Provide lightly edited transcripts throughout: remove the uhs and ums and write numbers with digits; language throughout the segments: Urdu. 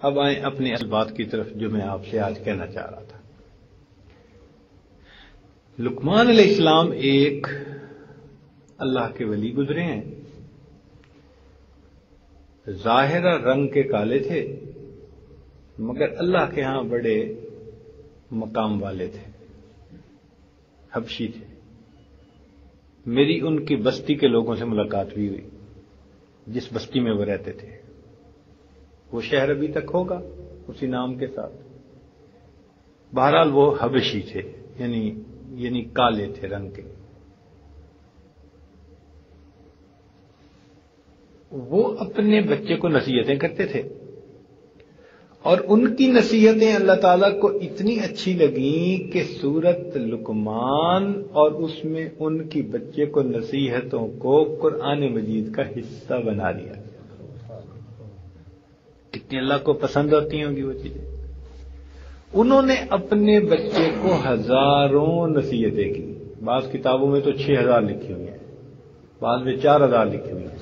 اب آئیں اپنی اصل بات کی طرف جو میں آپ سے آج کہنا چاہ رہا تھا۔ لقمان علیہ السلام ایک اللہ کے ولی گزرے ہیں، ظاہرہ رنگ کے کالے تھے مگر اللہ کے ہاں بڑے مقام والے تھے، حبشی تھے۔ میری ان کی بستی کے لوگوں سے ملاقات بھی ہوئی، جس بستی میں وہ رہتے تھے۔ وہ شہر ابھی تک ہوگا اسی نام کے ساتھ۔ بہرحال وہ حبشی تھے، یعنی کالے تھے رنگ کے۔ وہ اپنے بچے کو نصیحتیں کرتے تھے، اور ان کی نصیحتیں اللہ تعالیٰ کو اتنی اچھی لگیں کہ سورۃ لقمان اور اس میں ان کی بچے کو نصیحتوں کو قرآن مجید کا حصہ بنا دیا۔ کتنی اللہ کو پسند ہوتی ہوں گی وہ چیزیں۔ انہوں نے اپنے بچے کو ہزاروں نصیحتیں کی، بعض کتابوں میں تو 6000 لکھی ہوئی ہیں، بعض میں 4000 لکھی ہوئی ہیں۔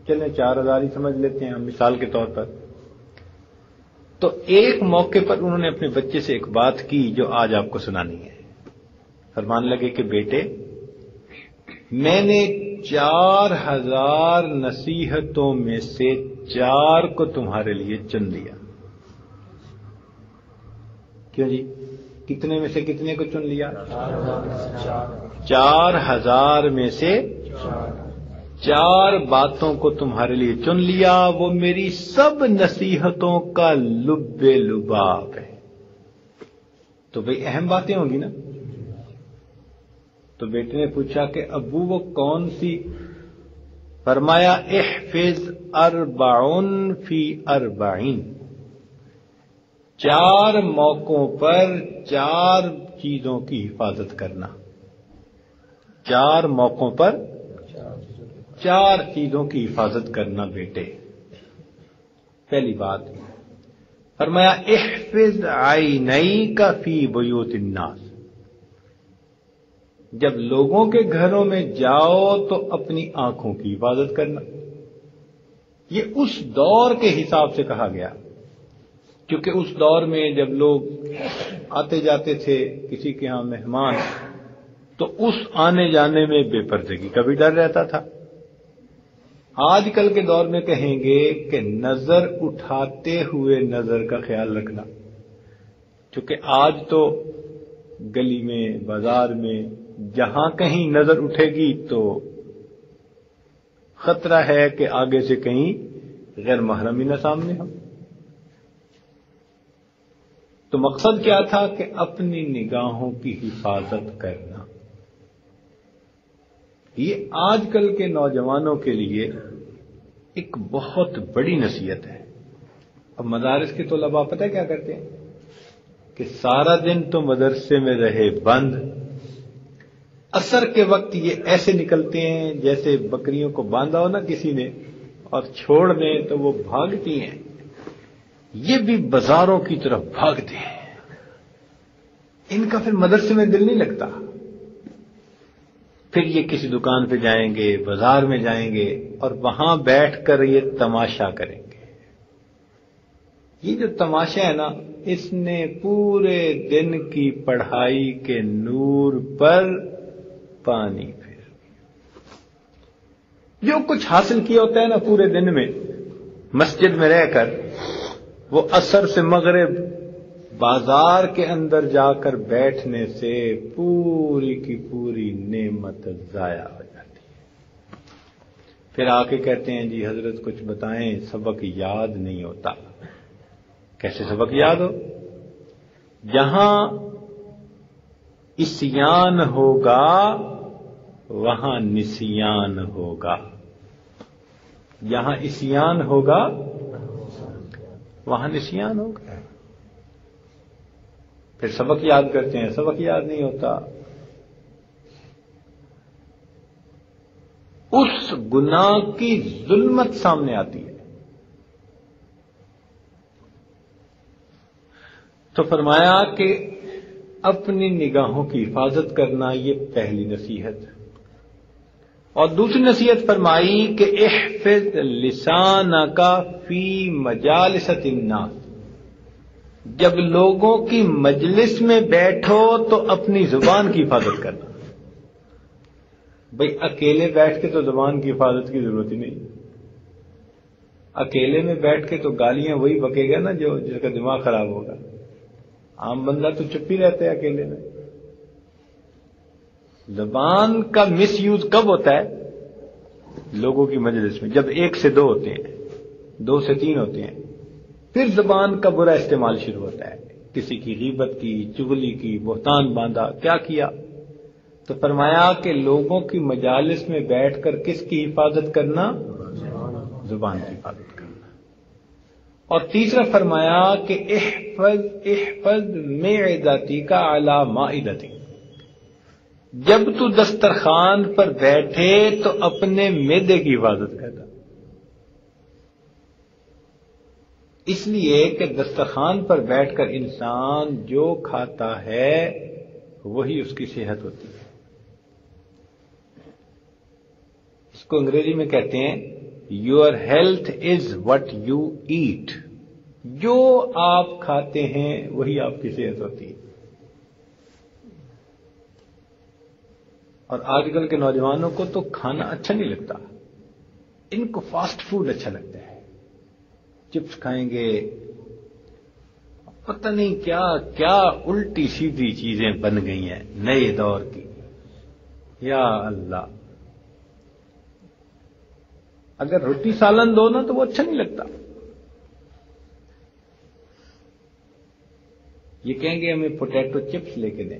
چلیں 4000 ہی سمجھ لیتے ہیں ہم مثال کے طور پر۔ تو ایک موقع پر انہوں نے اپنے بچے سے ایک بات کی جو آج آپ کو سنانی ہے۔ فرمانے لگے کہ بیٹے، میں نے 4000 نصیحتوں میں سے 4 کو تمہارے لیے چن لیا۔ کیوں جی؟ کتنے میں سے کتنے کو چن لیا؟ 4000 میں سے 4 باتوں کو تمہارے لیے چن لیا، وہ میری سب نصیحتوں کا لب لباب ہے۔ تو بھئی اہم باتیں ہوں گی نا۔ تو بیٹے نے پوچھا کہ ابو وہ کون سی؟ فرمایا احفظ 40 فی 40۔ 4 موقعوں پر 4 چیزوں کی حفاظت کرنا۔ 4 موقعوں پر 4 چیزوں کی حفاظت کرنا بیٹے۔ پہلی بات فرمایا احفظ عینیک فی بیوت الناس۔ جب لوگوں کے گھروں میں جاؤ تو اپنی آنکھوں کی حفاظت کرنا۔ یہ اس دور کے حساب سے کہا گیا، کیونکہ اس دور میں جب لوگ آتے جاتے تھے کسی کے ہاں مہمان، تو اس آنے جانے میں بے پردگی کا بھی ڈر رہتا تھا۔ آج کل کے دور میں کہیں گے کہ نظر اٹھاتے ہوئے نظر کا خیال رکھنا، کیونکہ آج تو گلی میں بازار میں جہاں کہیں نظر اٹھے گی تو خطرہ ہے کہ آگے سے کہیں غیر محرم ہی نہ سامنے ہو۔ تو مقصد کیا تھا کہ اپنی نگاہوں کی حفاظت کرنا۔ یہ آج کل کے نوجوانوں کے لیے ایک بہت بڑی نصیحت ہے۔ اب مدارس کے طلباء پتہ کیا کرتے ہیں کہ سارا دن تو مدرسے میں رہے بند، عصر کے وقت یہ ایسے نکلتے ہیں جیسے بکریوں کو باندھا ہو نا کسی نے اور چھوڑ دیں تو وہ بھاگتی ہیں، یہ بھی بازاروں کی طرف بھاگتے ہیں۔ ان کا پھر مدرسے میں دل نہیں لگتا، پھر یہ کسی دکان پہ جائیں گے، بازار میں جائیں گے اور وہاں بیٹھ کر یہ تماشا کریں گے۔ یہ جو تماشا ہے نا، اس نے پورے دن کی پڑھائی کے نور پر پانی پھر جو کچھ حاصل کیا ہوتا ہے نا پورے دن میں مسجد میں رہ کر، وہ عصر سے مغرب بازار کے اندر جا کر بیٹھنے سے پوری کی پوری نعمت ضائع ہو جاتی ہے۔ پھر آ کے کہتے ہیں جی حضرت کچھ بتائیں، سبق یاد نہیں ہوتا۔ کیسے سبق یاد ہو؟ جہاں عصیان ہوگا وہاں نسیان ہوگا۔ جہاں عصیان ہوگا وہاں نسیان ہوگا۔ پھر سبق یاد کرتے ہیں، سبق یاد نہیں ہوتا۔ اس گناہ کی ظلمت سامنے آتی ہے۔ تو فرمایا کہ اپنی نگاہوں کی حفاظت کرنا، یہ پہلی نصیحت۔ اور دوسری نصیحت فرمائی کہ احفظ لسانک فی مجالس الناس۔ جب لوگوں کی مجلس میں بیٹھو تو اپنی زبان کی حفاظت کرنا. بھئی اکیلے بیٹھ کے تو زبان کی حفاظت کی ضرورت ہی نہیں. اکیلے میں بیٹھ کے تو گالیاں وہی بکے گا نا جس کا دماغ خراب ہوگا. عام بندہ تو چپ ہی رہتا ہے اکیلے میں. زبان کا مس یوز کب ہوتا ہے؟ لوگوں کی مجلس میں، جب 1 سے 2 ہوتے ہیں، 2 سے 3 ہوتے ہیں، پھر زبان کا برا استعمال شروع ہوتا ہے. کسی کی غیبت کی، چغلی کی، بہتان باندھا، کیا کیا. تو فرمایا کہ لوگوں کی مجالس میں بیٹھ کر کس کی حفاظت کرنا؟ زبان کی حفاظت کرنا. اور تیسرا فرمایا کہ احفظ معدتی کا علی مائدتی. جب تو دسترخوان پر بیٹھے تو اپنے معدے کی حفاظت کرنا. اس لیے کہ دسترخوان پر بیٹھ کر انسان جو کھاتا ہے وہی اس کی صحت ہوتی ہے. اس کو انگریزی میں کہتے ہیں your health is what you eat. جو آپ کھاتے ہیں وہی آپ کی صحت ہوتی ہے. اور آج کل کے نوجوانوں کو تو کھانا اچھا نہیں لگتا، ان کو فاسٹ فوڈ اچھا لگتا ہے. چپس کھائیں گے، پتہ نہیں کیا کیا الٹی سیدھی چیزیں بن گئی ہیں نئے دور کی. یا اللہ، اگر روٹی سالن دو نا تو وہ اچھا نہیں لگتا. یہ کہیں گے ہمیں پوٹیٹو چپس لے کے دیں،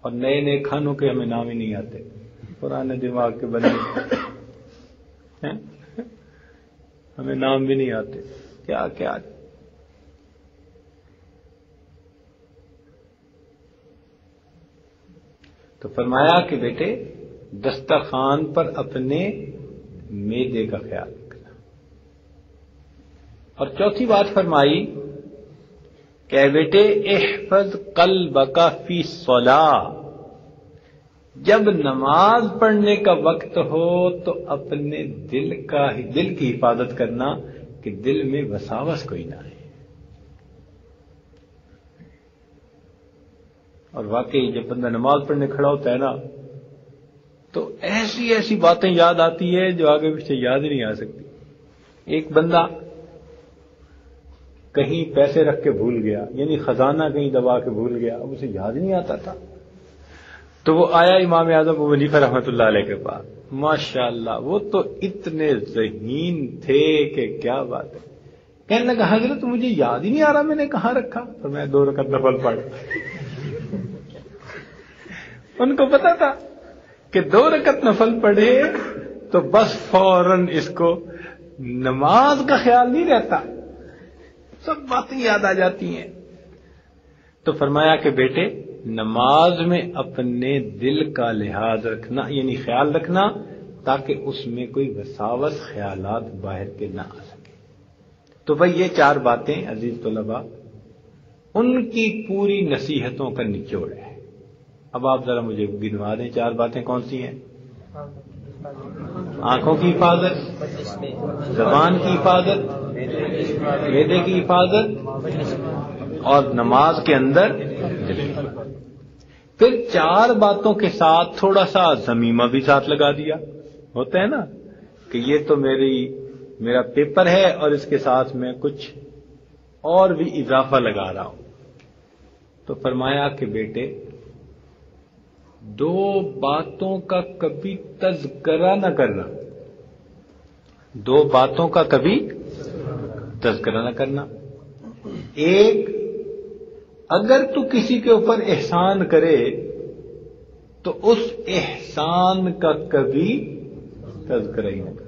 اور نئے نئے کھانوں کے ہمیں نام ہی نہیں آتے. پرانے دماغ کے بندے ہمیں نام بھی نہیں آتے. کیا کیا. تو فرمایا کہ بیٹے دسترخوان پر اپنے معدے کا خیال رکھنا. اور چوتھی بات فرمائی کہ بیٹے احفظ قلبک فی الصلاۃ. جب نماز پڑھنے کا وقت ہو تو اپنے دل کی حفاظت کرنا کہ دل میں وساوس کوئی نہ آئے. اور واقعی جب بندہ نماز پڑھنے کھڑا ہوتا ہے نا تو ایسی ایسی باتیں یاد آتی ہے جو آگے پیچھے یاد ہی نہیں آ سکتی. ایک بندہ کہیں پیسے رکھ کے بھول گیا، یعنی خزانہ کہیں دبا کے بھول گیا، اب اسے یاد ہی نہیں آتا تھا. تو وہ آیا امام اعظم ابو حنیفہ رحمۃ اللہ علیہ کے پاس. ماشاءاللہ وہ تو اتنے ذہین تھے کہ کیا بات ہے. کہنے لگا حضرت مجھے یاد ہی نہیں آ رہا میں نے کہاں رکھا. تو میں 2 رکعت نفل پڑھ. ان کو پتا تھا کہ 2 رکعت نفل پڑھے تو بس فوراً اس کو نماز کا خیال نہیں رہتا، سب باتیں یاد آ جاتی ہیں. تو فرمایا کہ بیٹے نماز میں اپنے دل کا لحاظ رکھنا، یعنی خیال رکھنا، تاکہ اس میں کوئی وساوس خیالات باہر کے نہ آ سکے. تو بھئی یہ 4 باتیں عزیز طلباء ان کی پوری نصیحتوں کا نچوڑ ہے. اب آپ ذرا مجھے گنوا دیں 4 باتیں کون سی ہیں؟ آنکھوں کی حفاظت، زبان کی حفاظت، معدے کی حفاظت، اور نماز کے اندر دل کی حفاظت. پھر 4 باتوں کے ساتھ تھوڑا سا ضمیمہ بھی ساتھ لگا دیا. ہوتا ہے نا کہ یہ تو میرا پیپر ہے اور اس کے ساتھ میں کچھ اور بھی اضافہ لگا رہا ہوں. تو فرمایا کہ بیٹے 2 باتوں کا کبھی تذکرہ نہ کرنا. 2 باتوں کا کبھی تذکرہ نہ کرنا. ایک، اگر تو کسی کے اوپر احسان کرے تو اس احسان کا کبھی تذکرہ ہی نہ کرنا.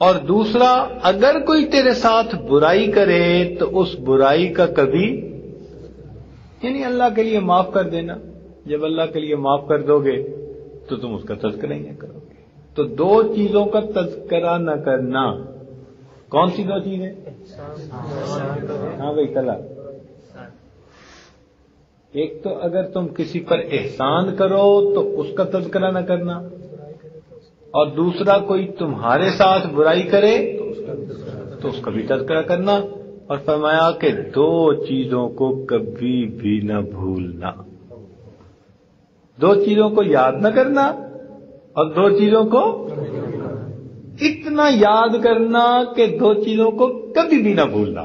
اور دوسرا، اگر کوئی تیرے ساتھ برائی کرے تو اس برائی کا کبھی، یعنی اللہ کے لیے معاف کر دینا. جب اللہ کے لیے معاف کر دو گے تو تم اس کا تذکرہ ہی نہ کرو گے. تو 2 چیزوں کا تذکرہ نہ کرنا. کون سی 2 چیزیں؟ ہاں بھائی کلا. ایک تو اگر تم کسی پر احسان کرو تو اس کا تذکرہ نہ کرنا، اور دوسرا کوئی تمہارے ساتھ برائی کرے تو اس کا بھی تذکرہ کرنا. اور فرمایا کہ دو چیزوں کو کبھی بھی نہ بھولنا، دو چیزوں کو یاد نہ کرنا اور دو چیزوں کو اتنا یاد کرنا کہ دو چیزوں کو کبھی بھی نہ بھولنا۔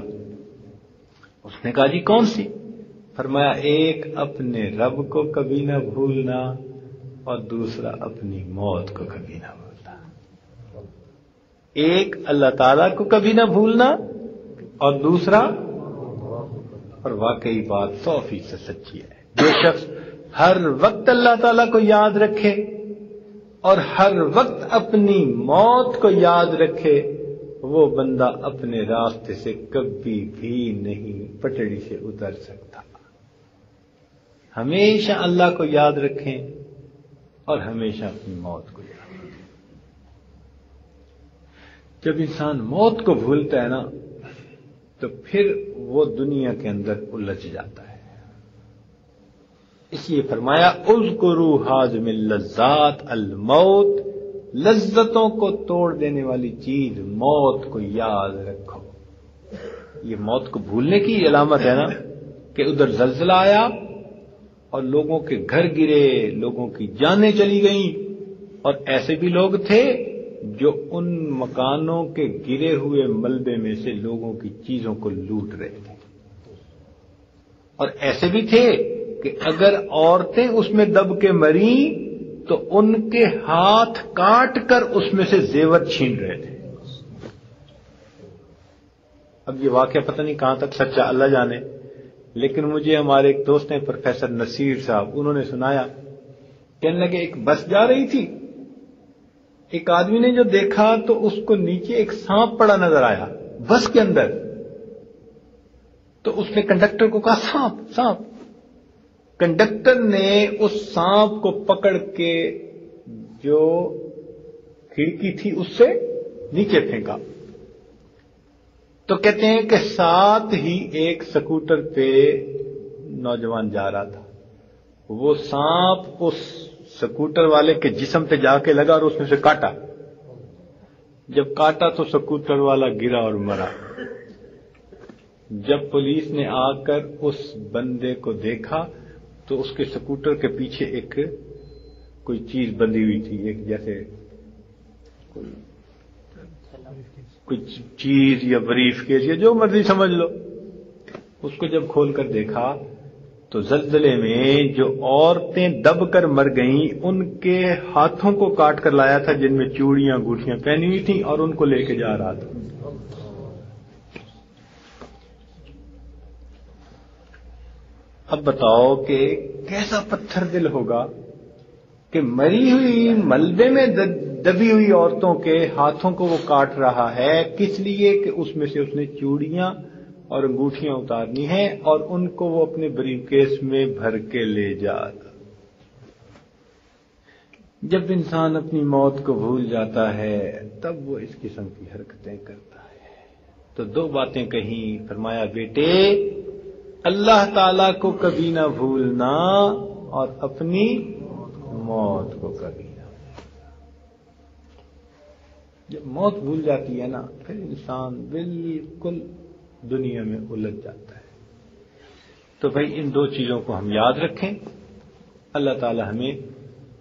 اس نے کہا جی کون سی؟ فرمایا ایک اپنے رب کو کبھی نہ بھولنا اور دوسرا اپنی موت کو کبھی نہ بھولنا۔ ایک اللہ تعالیٰ کو کبھی نہ بھولنا اور دوسرا، اور واقعی بات 100% سچی ہے، جو شخص ہر وقت اللہ تعالیٰ کو یاد رکھے اور ہر وقت اپنی موت کو یاد رکھے، وہ بندہ اپنے راستے سے کبھی بھی نہیں پٹڑی سے اتر سکتا۔ ہمیشہ اللہ کو یاد رکھیں اور ہمیشہ اپنی موت کو یاد رکھیں۔ جب انسان موت کو بھولتا ہے نا تو پھر وہ دنیا کے اندر الجھ جاتا ہے۔ اس لیے فرمایا اذکروا حازم اللذات الموت، لذتوں کو توڑ دینے والی چیز موت کو یاد رکھو۔ یہ موت کو بھولنے کی علامت ہے نا کہ ادھر زلزلہ آیا اور لوگوں کے گھر گرے، لوگوں کی جانیں چلی گئیں، اور ایسے بھی لوگ تھے جو ان مکانوں کے گرے ہوئے ملبے میں سے لوگوں کی چیزوں کو لوٹ رہے تھے، اور ایسے بھی تھے کہ اگر عورتیں اس میں دب کے مریں تو ان کے ہاتھ کاٹ کر اس میں سے زیور چھین رہے تھے۔ اب یہ واقعہ پتہ نہیں کہاں تک سچا اللہ جانے، لیکن مجھے ہمارے ایک دوست ہیں پروفیسر نصیر صاحب، انہوں نے سنایا، کہنے لگے ایک بس جا رہی تھی، ایک آدمی نے جو دیکھا تو اس کو نیچے ایک سانپ پڑا نظر آیا بس کے اندر، تو اس نے کنڈکٹر کو کہا سانپ سانپ۔ کنڈکٹر نے اس سانپ کو پکڑ کے جو کھڑکی تھی اس سے نیچے پھینکا، تو کہتے ہیں کہ ساتھ ہی ایک سکوٹر پہ نوجوان جا رہا تھا، وہ سانپ اس سکوٹر والے کے جسم پہ جا کے لگا اور اس میں سے کاٹا، جب کاٹا تو سکوٹر والا گرا اور مرا۔ جب پولیس نے آ کر اس بندے کو دیکھا تو اس کے سکوٹر کے پیچھے ایک کوئی چیز بندھی ہوئی تھی، ایک جیسے کوئی چیز یا بریف کیس یا جو مرضی سمجھ لو، اس کو جب کھول کر دیکھا تو زلزلے میں جو عورتیں دب کر مر گئیں ان کے ہاتھوں کو کاٹ کر لایا تھا جن میں چوڑیاں گوٹیاں پہنی ہوئی تھیں، اور ان کو لے کے جا رہا تھا۔ اب بتاؤ کہ کیسا پتھر دل ہوگا کہ مری ہوئی ملبے میں دبی ہوئی عورتوں کے ہاتھوں کو وہ کاٹ رہا ہے، کس لیے کہ اس میں سے اس نے چوڑیاں اور انگوٹھیاں اتارنی ہیں اور ان کو وہ اپنے بریف کیس میں بھر کے لے جا رہا۔ جب انسان اپنی موت کو بھول جاتا ہے تب وہ اس قسم کی حرکتیں کرتا ہے۔ تو دو باتیں کہیں، فرمایا بیٹے اللہ تعالی کو کبھی نہ بھولنا اور اپنی موت کو کبھی نہ۔ جب موت بھول جاتی ہے نا پھر انسان بالکل دنیا میں الجھ جاتا ہے۔ تو بھائی ان دو چیزوں کو ہم یاد رکھیں، اللہ تعالی ہمیں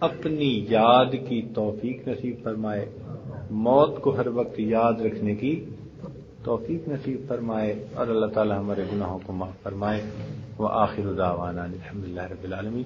اپنی یاد کی توفیق نصیب فرمائے، موت کو ہر وقت یاد رکھنے کی توفیق نصیب فرمائے، اور اللہ تعالی ہمارے گناہوں کو معاف فرمائے۔ وآخر دعوانا الحمدللہ رب العالمین۔